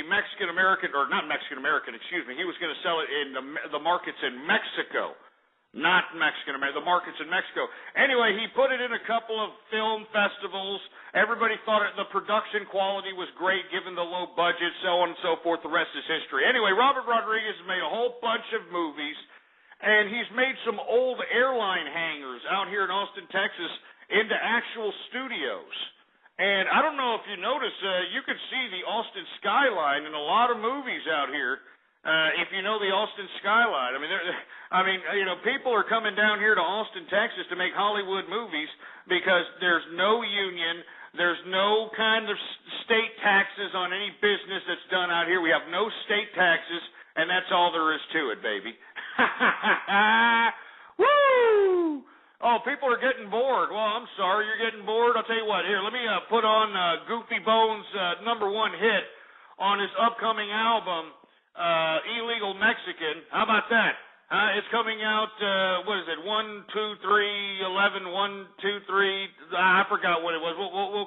Mexican-American, or not Mexican-American, excuse me. He was going to sell it in the markets in Mexico. Not Mexican-American, the markets in Mexico. Anyway, he put it in a couple of film festivals. Everybody thought the production quality was great given the low budget, so on and so forth. The rest is history. Anyway, Robert Rodriguez made a whole bunch of movies, and he's made some old airline hangars out here in Austin, Texas, into actual studios. And I don't know if you notice, you could see the Austin skyline in a lot of movies out here. If you know the Austin skyline, people are coming down here to Austin, Texas to make Hollywood movies because there's no union, there's no kind of state taxes on any business that's done out here. We have no state taxes, and that's all there is to it, baby. Woo! Oh, people are getting bored. Well, I'm sorry you're getting bored. I'll tell you what. Here, let me put on Goofy Bones' #1 hit on his upcoming album, Illegal Mexican. How about that? It's coming out, 1, 2, 3, 11, 1, 2, 3. I forgot what it was.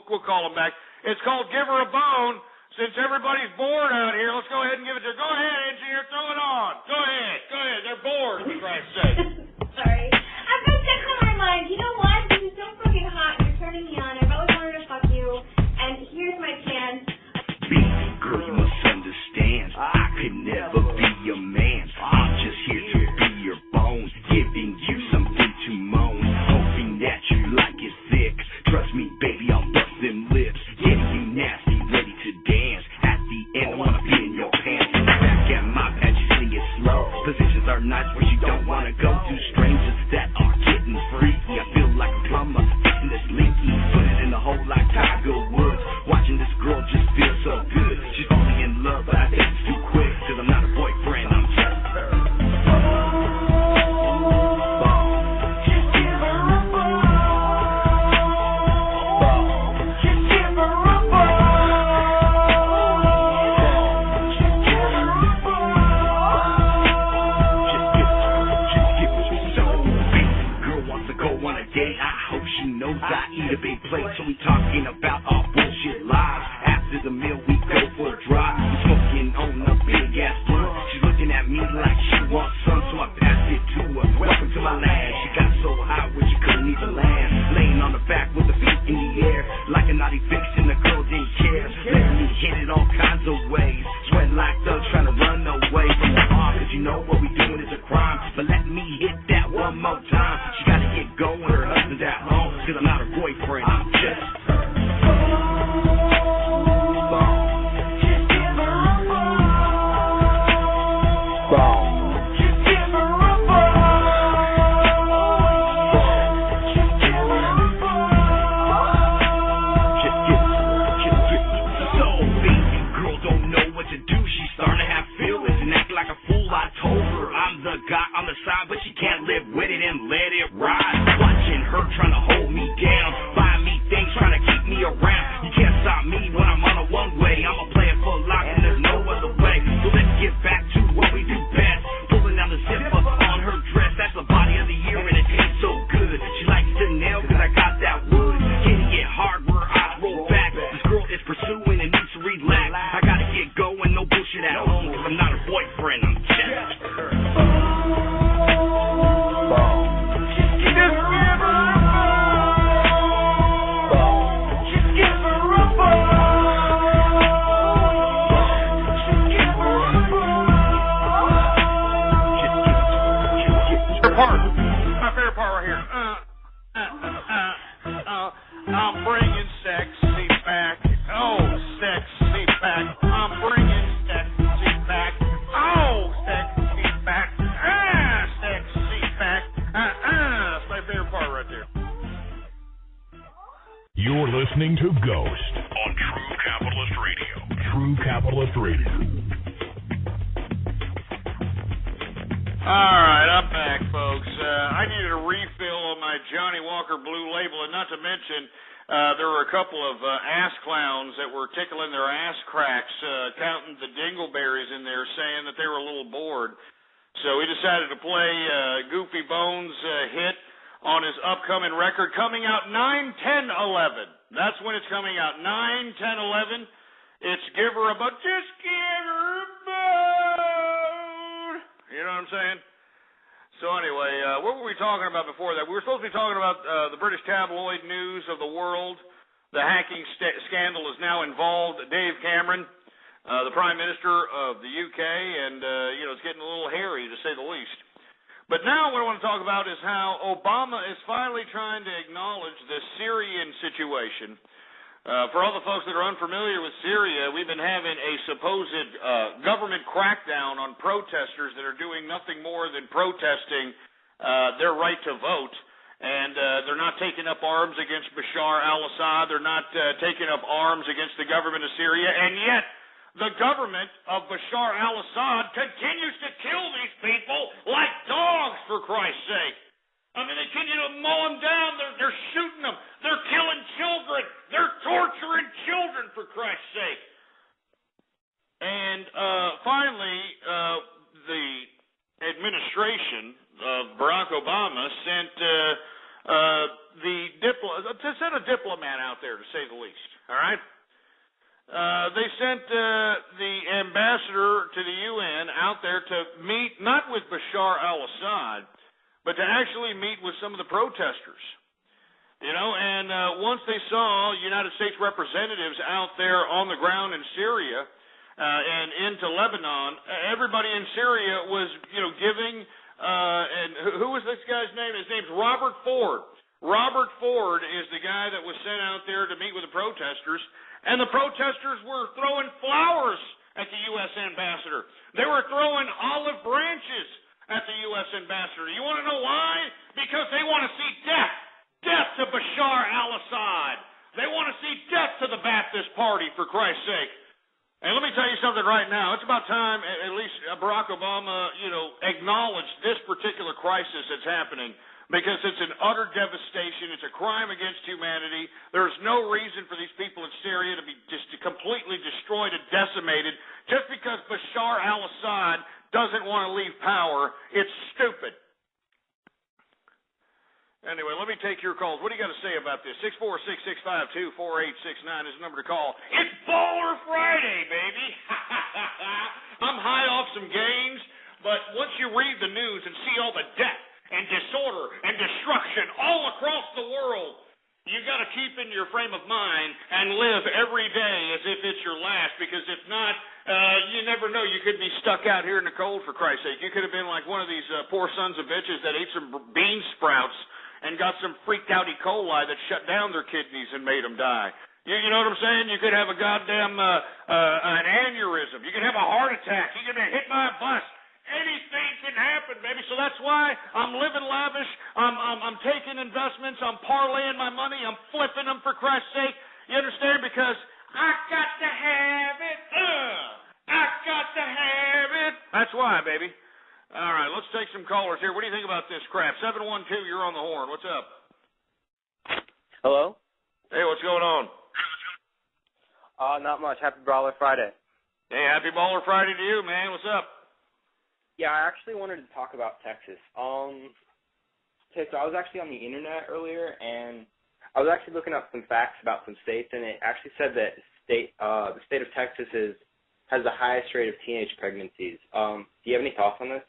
We'll call them back. It's called Give Her a Bone. Since everybody's bored out here, let's go ahead and give it to her. Go ahead, engineer, throw it on. Go ahead. They're bored, for Christ's sake. Sorry. I've got sex on my mind. You know what? This is so fucking hot. You're turning me on. I've always wanted to fuck you. And here's my chance. Girl, you must understand, I could never be your man. I'm just here to be your bones, giving you something to moan, hoping that you like it thick. Trust me, baby, I'll bust them lips, getting you nasty, ready to dance. At the end, I wanna be in your pants. Back at my pad, you sing it slow. Positions are nice where you don't wanna go to. Strangers that are getting freaky. I feel like a plumber, fixing this leaky. Put it in the hole like Tiger Woods. Watching this girl just feel so good. She's falling in love, but I think it's too quick. Cause I'm not a boyfriend, I'm just her. I eat a big plate, so we talking about our bullshit lives. After the meal, we go for a drive. We smoking on a big ass blunt. She's looking at me like she wants some, so I passed it to her. Welcome to my land. She got so high where she couldn't even land. Laying on her back with her feet in the air, like a naughty vixen. The girl didn't care. Letting me hit it all kinds of ways. Sweat like thugs trying to run away from the law, cause you know what we doing is a crime. But let me hit that one more time. She gotta get going. Her husband's at home. Cause I'm not her boyfriend, I'm just her. Just give her a bone. Just give her a bone. Just give her a bone. Just so baby girl don't know what to do. She's starting to have feelings and act like a fool. I told her I'm the guy on the side, but she can't live with it and let it ride. Watching her trying to hold me down, buying me things, trying to keep me around. You can't stop me when I'm on a one-way. I'm a player for life and there's no other way. So let's get back to what we do best. Pulling down the zipper on her dress. That's the body of the year and it tastes so good. She likes to nail cause I got that wood. Hitting it hard where her eyes roll back. This girl is pursuing and needs to relax. I gotta get going, no bullshit at home. Cause I'm not her boyfriend, I'm just her. My favorite part right here. I'm bringing sexy back. Oh, sexy back. I'm bringing sexy back. Oh, sexy back. Sexy back. That's my favorite part right there. You're listening to Ghost on True Capitalist Radio. True Capitalist Radio. All right, I'm back, folks. I needed a refill on my Johnny Walker Blue Label, and not to mention there were a couple of ass clowns that were tickling their ass cracks, counting the dingleberries in there, saying that they were a little bored. So we decided to play Goofy Bones' hit on his upcoming record, coming out 9/10/11. That's when it's coming out, 9/10/11. It's Give Her a Bone. Just give what I'm saying? So anyway, what were we talking about before that? We were supposed to be talking about the British tabloid news of the world. The hacking scandal is now involved Dave Cameron, the Prime Minister of the UK, and, it's getting a little hairy, to say the least. But now what I want to talk about is how Obama is finally trying to acknowledge the Syrian situation. For all the folks that are unfamiliar with Syria, we've been having a supposed government crackdown on protesters that are doing nothing more than protesting their right to vote. And they're not taking up arms against Bashar al-Assad. They're not taking up arms against the government of Syria. And yet, the government of Bashar al-Assad continues to kill these people like dogs, for Christ's sake. I mean, they continue to mow them down. They're shooting them. They're killing children. They're torturing children, for Christ's sake. And finally, the administration of Barack Obama sent a diplomat out there, to say the least. All right. They sent the ambassador to the UN out there to meet not with Bashar al-Assad, but to actually meet with some of the protesters. And once they saw United States representatives out there on the ground in Syria and into Lebanon, everybody in Syria was, giving, and who was this guy's name? His name's Robert Ford. Robert Ford is the guy that was sent out there to meet with the protesters, and the protesters were throwing flowers at the U.S. ambassador. They were throwing olive branches at the U.S. ambassador. You want to know why? Because they want to see death. Death to Bashar al-Assad. They want to see death to the Ba'athist Party, for Christ's sake. And let me tell you something right now. It's about time at least Barack Obama, acknowledged this particular crisis that's happening, because it's an utter devastation. It's a crime against humanity. There's no reason for these people in Syria to be just completely destroyed and decimated just because Bashar al-Assad doesn't want to leave power. It's stupid. Anyway, let me take your calls. What do you got to say about this? 646-652-4869 is the number to call. It's Baller Friday, baby. I'm high off some gains, but once you read the news and see all the death and disorder and destruction all across the world, you got to keep in your frame of mind and live every day as if it's your last, because if not, you never know. You could be stuck out here in the cold, for Christ's sake. You could have been like one of these poor sons of bitches that ate some bean sprouts and got some freaked out E. coli that shut down their kidneys and made them die. You know what I'm saying? You could have a goddamn an aneurysm. You could have a heart attack. You could be hit by a bus. Anything can happen, baby. So that's why I'm living lavish. I'm taking investments. I'm parlaying my money. I'm flipping them, for Christ's sake. You understand? Because I got to have it. I got to have it. That's why, baby. All right, let's take some callers here. What do you think about this crap? 712, you're on the horn. What's up? Hello? Hey, what's going on? Not much. Happy Brawler Friday. Hey, happy Baller Friday to you, man. What's up? Yeah, I actually wanted to talk about Texas. Okay, so I was actually on the internet earlier, and I was actually looking up some facts about some states, and it actually said that the state of Texas has the highest rate of teenage pregnancies. Do you have any thoughts on this?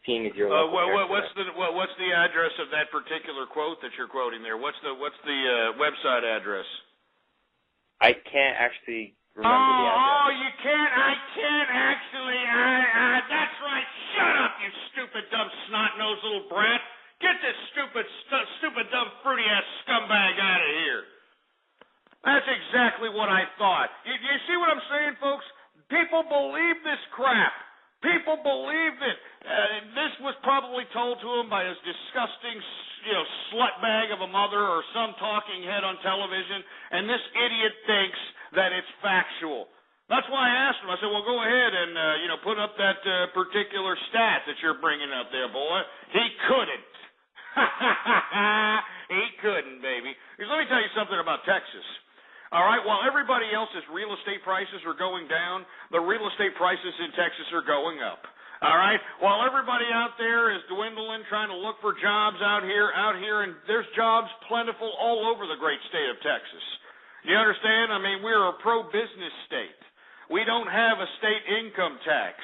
Seeing as you're what's the address of that particular quote that you're quoting there? What's the website address? I can't actually remember the address. Oh, you can't? I can't actually. That's right. Shut up, you stupid, dumb, snot-nosed little brat. Get this stupid, dumb, fruity-ass scumbag out of here. That's exactly what I thought. You see what I'm saying, folks? People believe this crap. People believe it. This was probably told to him by his disgusting, slutbag of a mother or some talking head on television, and this idiot thinks that it's factual. That's why I asked him. I said, well, go ahead and, put up that particular stat that you're bringing up there, boy. He couldn't. He couldn't, baby. Because let me tell you something about Texas. All right, while everybody else's real estate prices are going down, the real estate prices in Texas are going up. All right, while everybody out there is dwindling, trying to look for jobs out here, and there's jobs plentiful all over the great state of Texas. You understand? I mean, we're a pro-business state. We don't have a state income tax.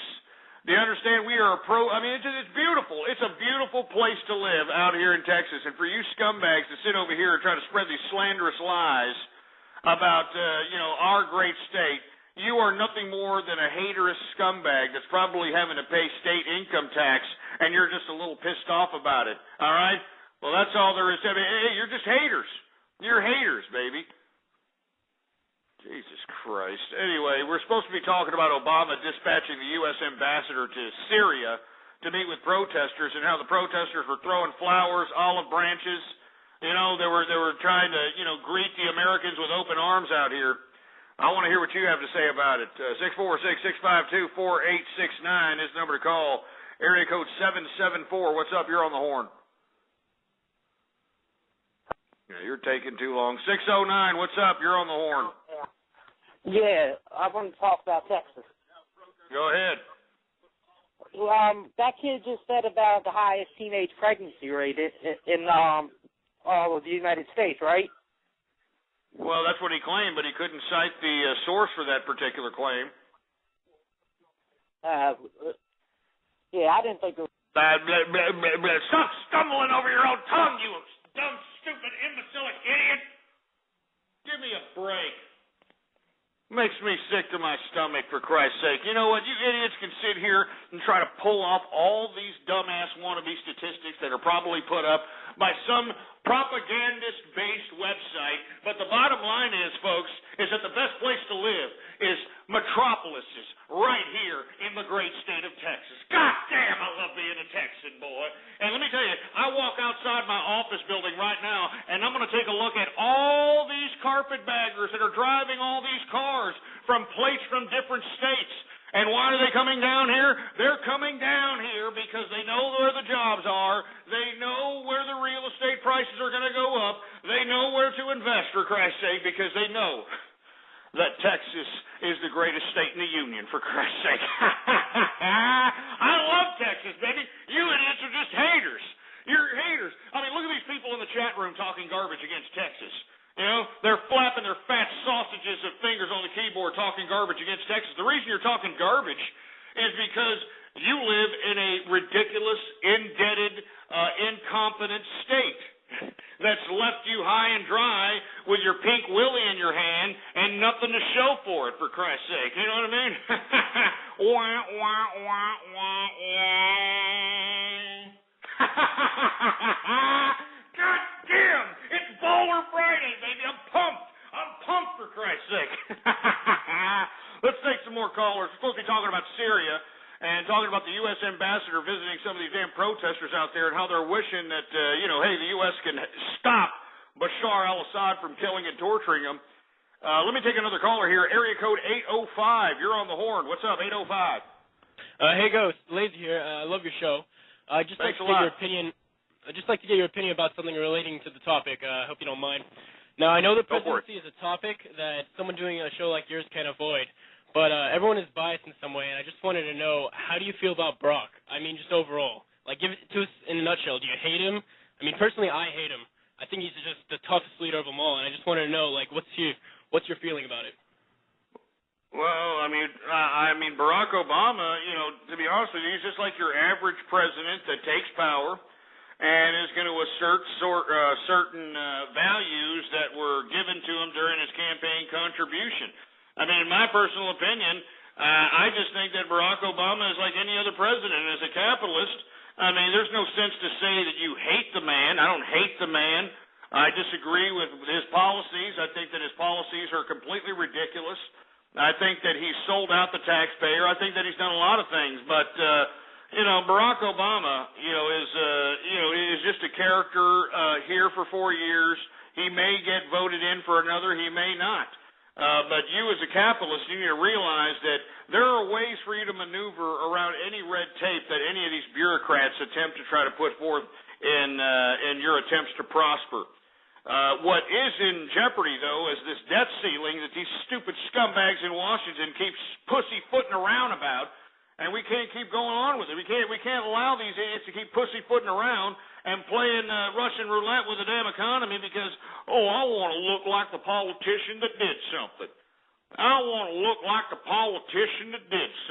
Do you understand? We are it's beautiful. It's a beautiful place to live out here in Texas. And for you scumbags to sit over here and try to spread these slanderous lies about, our great state, you are nothing more than a haterous scumbag that's probably having to pay state income tax, and you're just a little pissed off about it. All right? Well, that's all there is. Hey, you're just haters. You're haters, baby. Jesus Christ. Anyway, we're supposed to be talking about Obama dispatching the U.S. ambassador to Syria to meet with protesters and how the protesters were throwing flowers, olive branches. They were trying to, greet the Americans with open arms out here. I want to hear what you have to say about it. 646-652-4869 is the number to call. Area code 774. What's up? You're on the horn. Yeah, you're taking too long. 609. What's up? You're on the horn. Yeah, I want to talk about Texas. Go ahead. That kid just said about the highest teenage pregnancy rate in all of the United States, right? Well, that's what he claimed, but he couldn't cite the source for that particular claim. Yeah, I didn't think it was... Stop stumbling over your own tongue, you dumb, stupid, imbecilic idiot! Give me a break. Makes me sick to my stomach, for Christ's sake. You know what? You idiots can sit here and try to pull off all these dumbass wannabe statistics that are probably put up by some propagandist-based website. But the bottom line is, folks, is that the best place to live is metropolises right here in the great state of Texas. God damn, I love being a Texan, boy. And let me tell you, I walk outside my office building right now, and I'm going to take a look at all these carpetbaggers that are driving all these cars from plates from different states. And why are they coming down here? They're coming down here because they know where the jobs are. They know where the real estate prices are going to go up. They know where to invest, for Christ's sake, because they know that Texas is the greatest state in the union, for Christ's sake. I love Texas, baby. You idiots are just haters. You're haters. I mean, look at these people in the chat room talking garbage against Texas. They're flapping their fat sausages of fingers on the keyboard talking garbage against Texas. The reason you're talking garbage is because you live in a ridiculous, indebted, incompetent state that's left you high and dry with your pink willy in your hand and nothing to show for it, for Christ's sake. You know what I mean? Wah, wah, wah, wah, wah. God damn! It's Baller Friday, baby. I'm pumped. For Christ's sake. Let's take some more callers. We're supposed to be talking about Syria and talking about the U.S. ambassador visiting some of these damn protesters out there and how they're wishing that, hey, the U.S. can stop Bashar al-Assad from killing and torturing them. Let me take another caller here. Area code 805. You're on the horn. What's up, 805? Hey, Ghost. Lazy here. I love your show. I'd just like to get your opinion. I'd just like to get your opinion about something relating to the topic. I hope you don't mind. Now, I know the presidency is a topic that someone doing a show like yours can't avoid, but everyone is biased in some way, and I just wanted to know, how do you feel about Barack? I mean, just overall. Like, give it to us in a nutshell. Do you hate him? I mean, personally, I hate him. I think he's just the toughest leader of them all, and I just wanted to know, like, what's your feeling about it? Well, I mean, Barack Obama, to be honest with you, he's just like your average president that takes power and is going to assert certain values that were given to him during his campaign contribution. I mean, in my personal opinion, I just think that Barack Obama is like any other president. As a capitalist, I mean, there's no sense to say that you hate the man. I don't hate the man. I disagree with his policies. I think that his policies are completely ridiculous. I think that he's sold out the taxpayer. I think that he's done a lot of things, but Barack Obama, is just a character here for 4 years. He may get voted in for another. He may not. But you as a capitalist, you need to realize that there are ways for you to maneuver around any red tape that any of these bureaucrats attempt to try to put forth in your attempts to prosper. What is in jeopardy, though, is this debt ceiling that these stupid scumbags in Washington keep pussyfooting around about. And we can't keep going on with it. We can't allow these idiots to keep pussyfooting around and playing Russian roulette with the damn economy because, I want to look like the politician that did something. I want to look like the politician that did something.